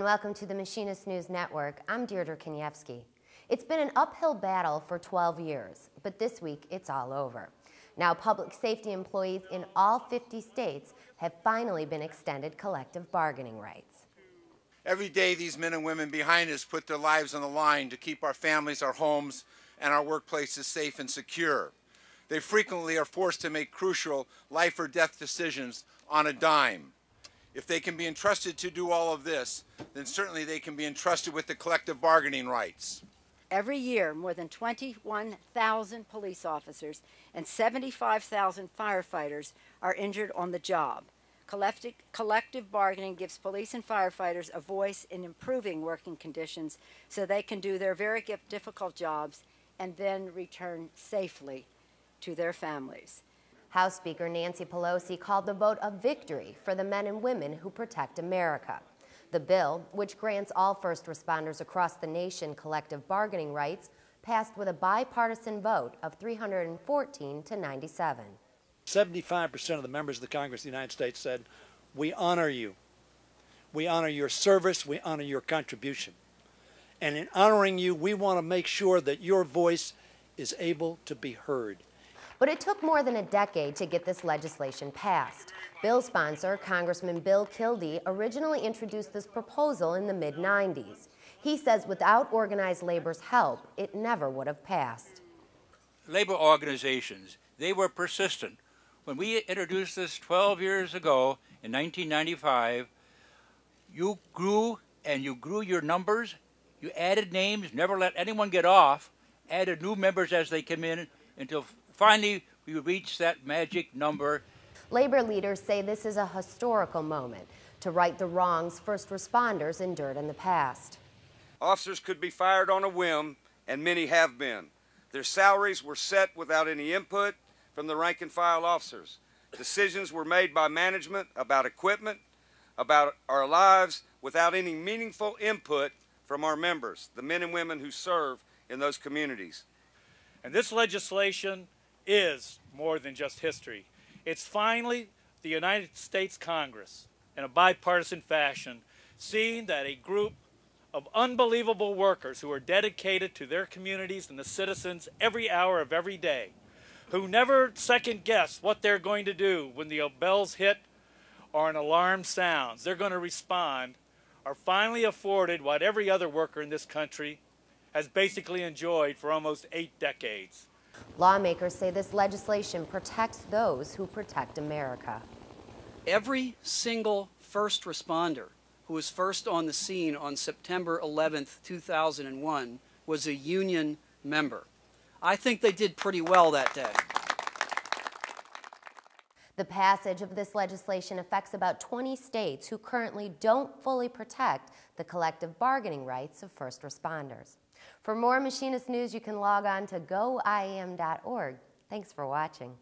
welcome to the Machinist News Network. I'm Deirdre Kaniewski. It's been an uphill battle for 12 years, but this week it's all over. Now public safety employees in all 50 states have finally been extended collective bargaining rights. Every day these men and women behind us put their lives on the line to keep our families, our homes, and our workplaces safe and secure. They frequently are forced to make crucial life or death decisions on a dime. If they can be entrusted to do all of this, then certainly they can be entrusted with the collective bargaining rights. Every year, more than 21,000 police officers and 75,000 firefighters are injured on the job. Collective bargaining gives police and firefighters a voice in improving working conditions so they can do their very difficult jobs and then return safely to their families. House Speaker Nancy Pelosi called the vote a victory for the men and women who protect America. The bill, which grants all first responders across the nation collective bargaining rights, passed with a bipartisan vote of 314 to 97. 75% of the members of the Congress of the United States said, "We honor you. We honor your service. We honor your contribution. And in honoring you, we want to make sure that your voice is able to be heard." But it took more than a decade to get this legislation passed. Bill sponsor, Congressman Bill Kildee, originally introduced this proposal in the mid-90s. He says without organized labor's help, it never would have passed. Labor organizations, they were persistent. When we introduced this 12 years ago in 1995, you grew and you grew your numbers. You added names, never let anyone get off, added new members as they came in until finally we reached that magic number. Labor leaders say this is a historical moment to right the wrongs first responders endured in the past. Officers could be fired on a whim, and many have been. Their salaries were set without any input from the rank and file officers. Decisions were made by management about equipment, about our lives, without any meaningful input from our members, the men and women who serve in those communities. And this legislation is more than just history. It's finally the United States Congress, in a bipartisan fashion, seeing that a group of unbelievable workers who are dedicated to their communities and the citizens every hour of every day, who never second guess what they're going to do when the bells hit or an alarm sounds. They're going to respond, are finally afforded what every other worker in this country has basically enjoyed for almost 8 decades. Lawmakers say this legislation protects those who protect America. Every single first responder who was first on the scene on September 11th, 2001 was a union member. I think they did pretty well that day. The passage of this legislation affects about 20 states who currently don't fully protect the collective bargaining rights of first responders. For more Machinist News, you can log on to goim.org. Thanks for watching.